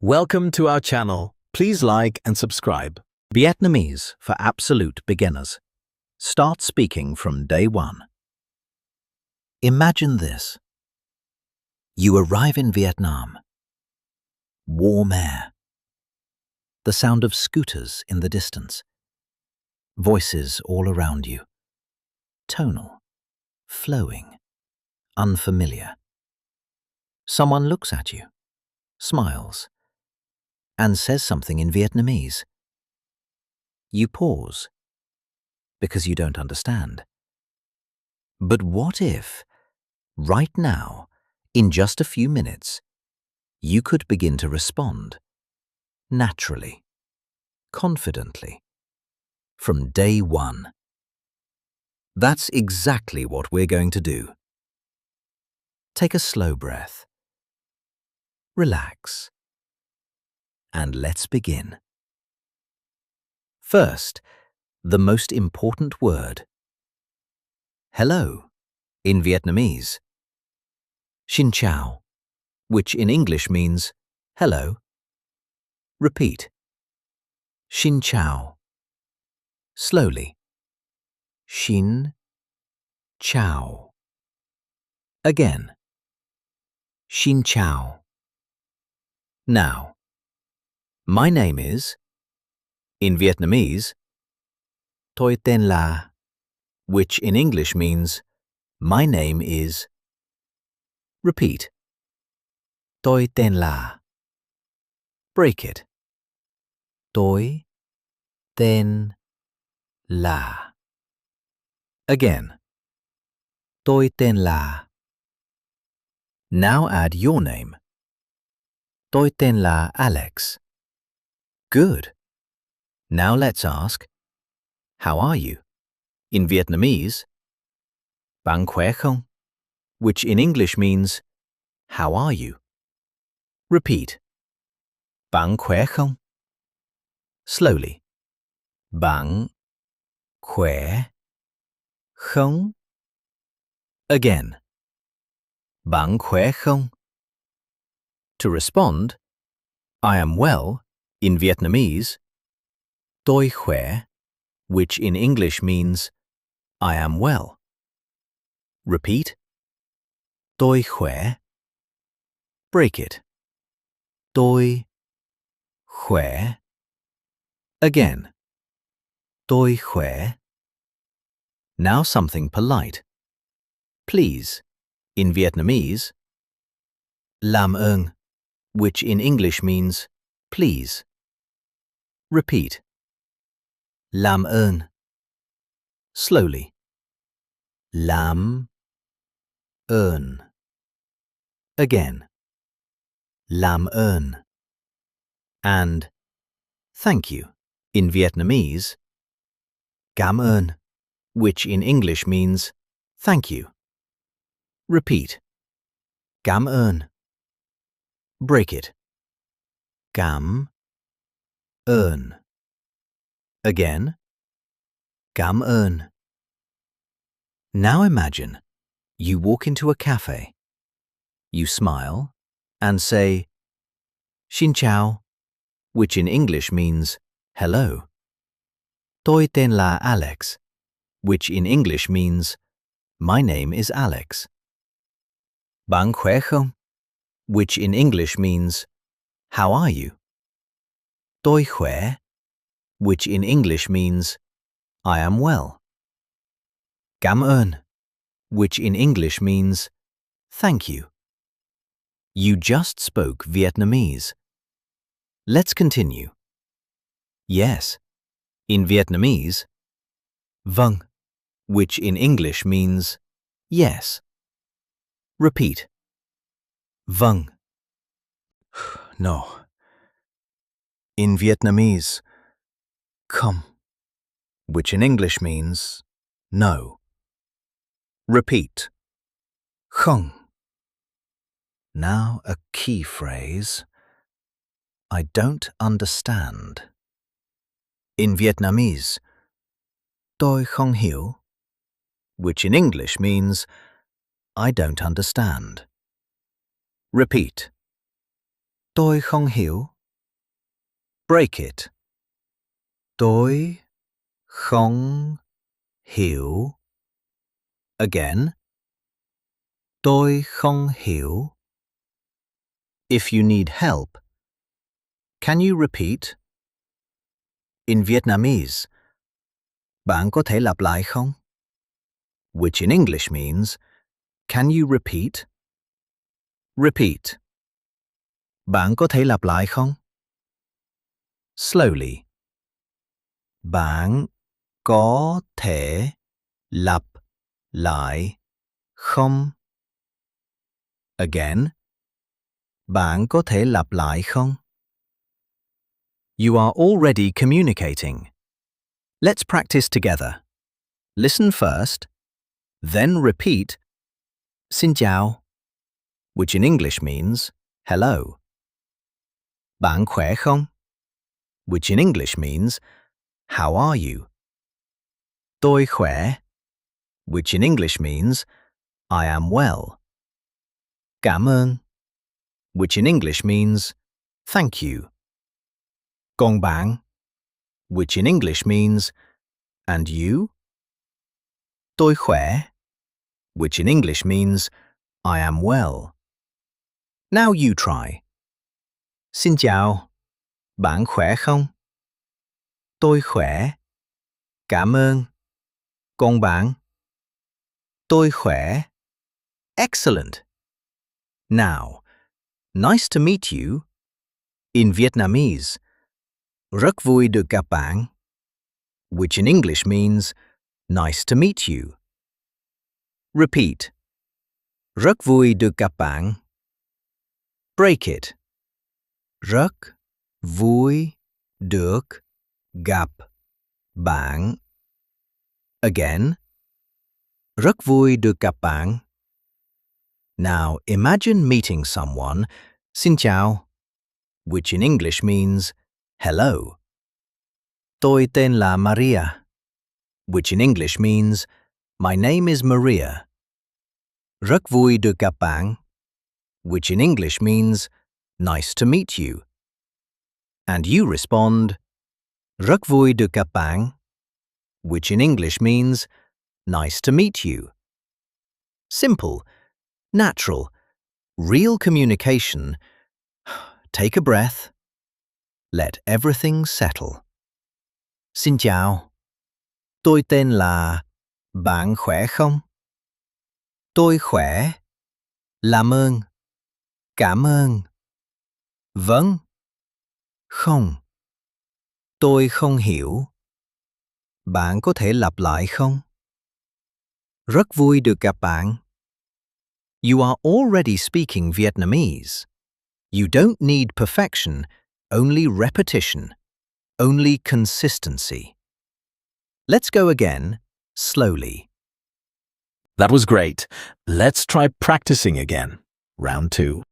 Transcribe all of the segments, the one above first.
Welcome to our channel. Please like and subscribe. Vietnamese for absolute beginners. Start speaking from day one. Imagine this. You arrive in Vietnam. Warm air. The sound of scooters in the distance. Voices all around you. Tonal, flowing, unfamiliar. Someone looks at you, smiles, and says something in Vietnamese. You pause, because you don't understand. But what if, right now, in just a few minutes, you could begin to respond, naturally, confidently, from day one? That's exactly what we're going to do. Take a slow breath. Relax. And let's begin. First, the most important word. Hello, in Vietnamese. Xin chào, which in English means hello. Repeat. Xin chào. Slowly. Xin chào. Again. Xin chào. Now, my name is, in Vietnamese, tôi tên là, which in English means my name is. Repeat. Tôi tên là. Break it. Tôi tên là. Again. Tôi tên là. Now add your name. Tôi tên là Alex. Good. Now let's ask, how are you? In Vietnamese, bạn khỏe không? Which in English means, how are you? Repeat. Bạn khỏe không? Slowly. Bạn khỏe không? Again. Bạn khỏe không? To respond, I am well, in Vietnamese, tôi khỏe, which in English means, I am well. Repeat. Tôi khỏe. Break it. Tôi khỏe. Again. Tôi khỏe. Now something polite. Please, in Vietnamese. Làm ơn, which in English means, please. Repeat. Làm ơn. Slowly. Làm ơn. Again. Làm ơn. And thank you, in Vietnamese. Cảm ơn, which in English means thank you. Repeat. Cảm ơn. Break it. Cảm ơn. Again. Cảm ơn. Now imagine you walk into a cafe. You smile and say, Xin chào, which in English means hello. Tôi tên là Alex, which in English means my name is Alex. Bạn khỏe không? Which in English means how are you? Tôi khỏe, which in English means I am well. Cảm ơn, which in English means thank you. You just spoke Vietnamese. Let's continue. Yes, in Vietnamese. Vâng, which in English means yes. Repeat. Vâng. No. In Vietnamese. Không, which in English means no. Repeat. Không. Now a key phrase. I don't understand. In Vietnamese. Tôi không hiểu, which in English means I don't understand. Repeat. Tôi không hiểu. Break it. Tôi không hiểu. Again. Tôi không hiểu. If you need help, can you repeat? In Vietnamese, bạn có thể lặp lại không? Which in English means, can you repeat? Repeat. Bạn có thể lặp lại không? Slowly. Bạn có thể lặp lại không? Again. Bạn có thể lặp lại không? You are already communicating. Let's practice together. Listen first, then repeat Xin chào, which in English means hello. Bạn khỏe không? Which in English means how are you? Tôi khỏe, which in English means I am well. Cảm ơn, which in English means thank you. Còn bạn, which in English means and you? Tôi khỏe, which in English means I am well. Now you try. Xin chào, bạn khỏe không? Tôi khỏe, cảm ơn. Còn bạn? Tôi khỏe. Excellent. Now, nice to meet you. In Vietnamese, rất vui được gặp bạn, which in English means nice to meet you. Repeat. Rất vui được gặp bạn. Break it. Rất vui được gặp bạn. Again. Rất vui được gặp bạn. Now imagine meeting someone, xin chào, which in English means hello. Tôi tên là Maria, which in English means my name is Maria. Rất vui được gặp bạn, which in English means nice to meet you. And you respond, rất vui được gặp bạn, which in English means nice to meet you. Simple, natural, real communication. Take a breath. Let everything settle. Xin chào. Tôi tên là... Bạn khỏe không? Tôi khỏe. Làm ơn. Cảm ơn. Vâng. Không. Tôi không hiểu. Bạn có thể lặp lại không? Rất vui được gặp bạn. You are already speaking Vietnamese. You don't need perfection, only repetition, only consistency. Let's go again, slowly. That was great. Let's try practicing again. Round 2.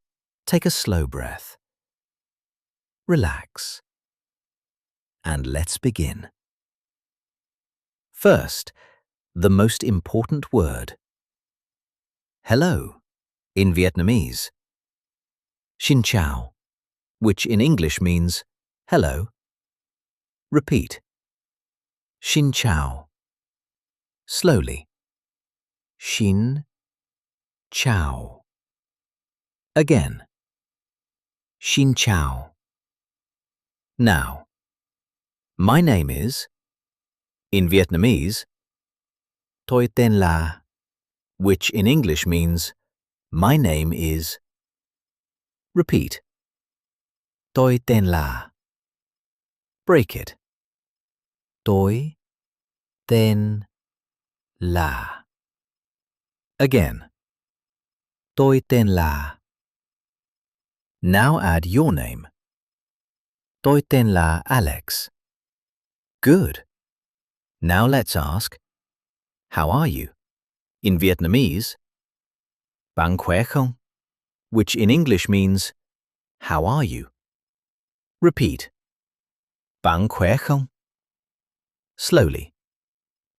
Take a slow breath. Relax. And let's begin. First, the most important word. Hello, in Vietnamese. Xin chào, which in English means hello. Repeat. Xin chào. Slowly. Xin chào. Again. Xin chào. Now, my name is, in Vietnamese, Tôi tên là, which in English means my name is. Repeat. Tôi tên là. Break it. Tôi tên là. Again. Tôi tên là. Now add your name. Tôi tên là Alex. Good. Now let's ask, how are you? In Vietnamese, Bạn khỏe không? Which in English means, how are you? Repeat. Bạn khỏe không? Slowly.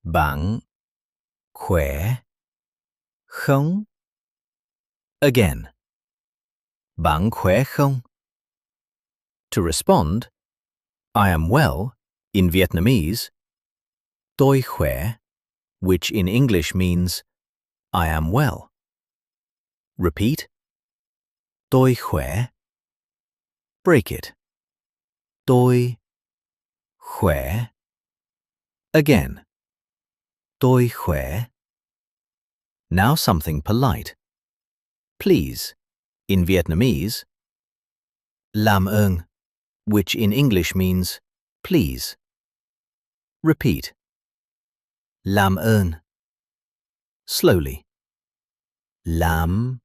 Bạn khỏe không? Again. Bạn khỏe không? To respond, I am well, in Vietnamese, tôi khỏe, which in English means I am well. Repeat. Tôi khỏe. Break it. Tôi khỏe. Again. Tôi khỏe. Now something polite. Please, in Vietnamese. Làm ơn, which in English means please. Repeat. Làm ơn. Slowly. Làm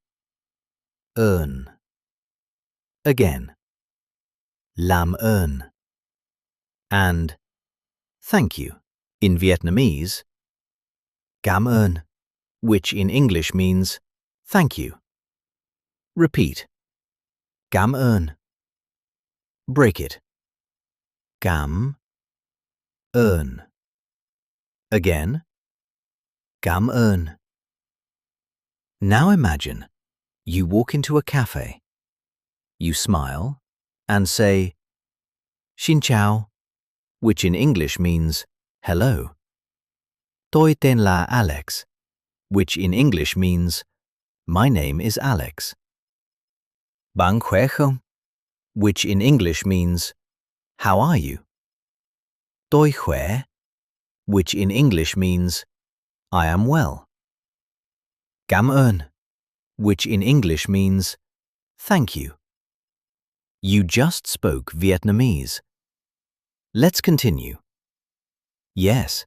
ơn. Again. Làm ơn. And thank you, in Vietnamese. Cảm ơn, which in English means thank you. Repeat. Cảm ơn. Break it. Cảm ơn. Again. Cảm ơn. Now imagine you walk into a cafe. You smile and say, Xin chào, which in English means hello. Tôi tên là Alex, which in English means my name is Alex. Bạn khỏe không? Which in English means how are you? Tôi khỏe, which in English means I am well. Cảm ơn, which in English means thank you. You just spoke Vietnamese. Let's continue. Yes,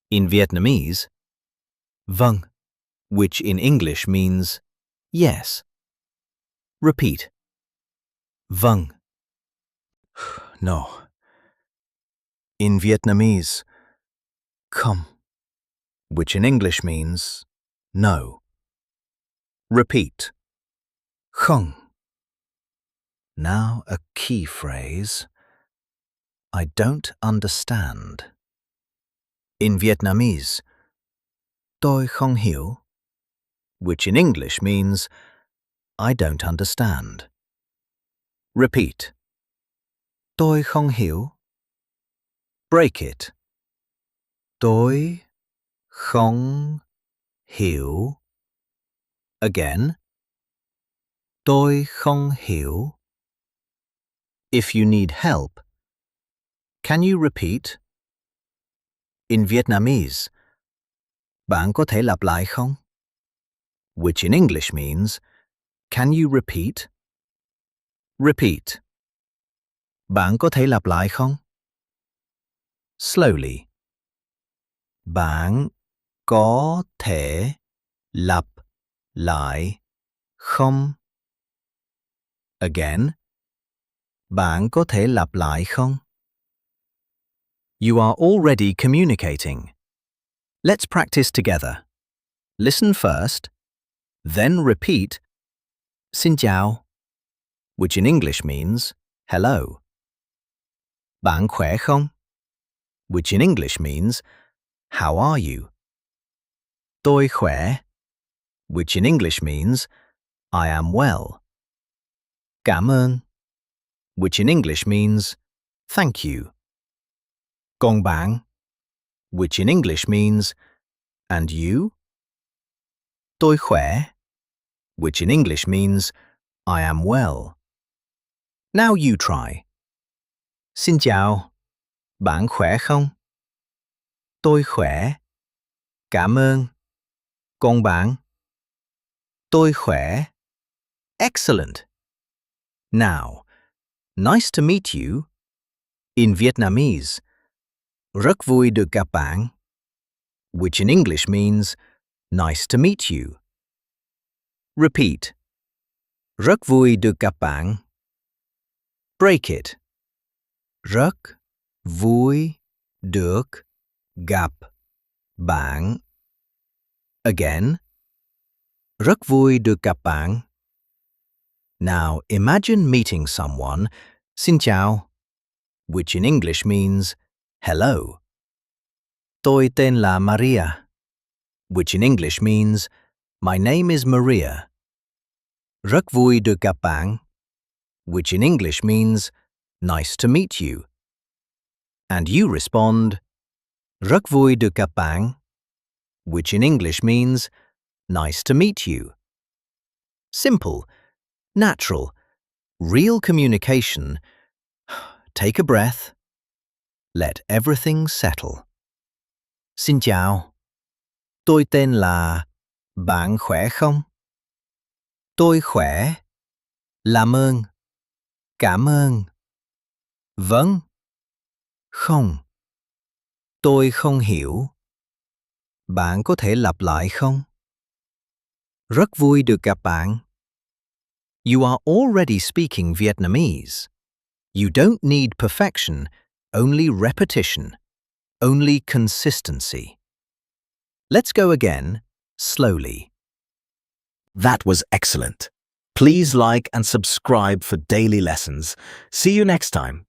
in Vietnamese. Vâng, which in English means yes. Repeat. Vâng. No. In Vietnamese. Come, which in English means no. Repeat. Không. Now a key phrase. I don't understand. In Vietnamese. Tôi không hiểu, which in English means I don't understand. Repeat. Tôi không hiểu. Break it. Tôi không hiểu. Again. Tôi không hiểu. If you need help, can you repeat? In Vietnamese. Bạn có thể lặp lại không? Which in English means, can you repeat? Repeat. Bạn có thể lặp lại không? Slowly. Bạn có thể lặp lại không? Again. Bạn có thể lặp lại không? You are already communicating. Let's practice together. Listen first, then repeat Xin chào, which in English means hello. Bạn khỏe không? Which in English means how are you? Tôi khỏe, which in English means I am well. Cảm ơn, which in English means thank you. Còn bạn, which in English means and you? Tôi khỏe, which in English means I am well. Now you try. Xin chào, bạn khỏe không? Tôi khỏe. Cảm ơn. Còn bạn? Tôi khỏe. Excellent. Now, nice to meet you. In Vietnamese. Rất vui được gặp bạn. Which in English means nice to meet you. Repeat. Rất vui được gặp bạn. Break it. Rất vui được gặp bạn. Again. Rất vui được gặp bạn. Now imagine meeting someone, xin chào, which in English means hello. Tôi tên là Maria, which in English means my name is Maria. Rất vui được gặp bạn, which in English means Nice to meet you. And you respond, Rất vui được gặp bạn, which in English means, nice to meet you. Simple, natural, real communication. Take a breath. Let everything settle. Xin chào. Tôi tên là... Bạn khỏe không? Tôi khỏe. Làm ơn. Cảm ơn. Vâng. Không. Tôi không hiểu. Bạn có thể lặp lại không? Rất vui được gặp bạn. You are already speaking Vietnamese. You don't need perfection, only repetition, only consistency. Let's go again, slowly. That was excellent. Please like and subscribe for daily lessons. See you next time.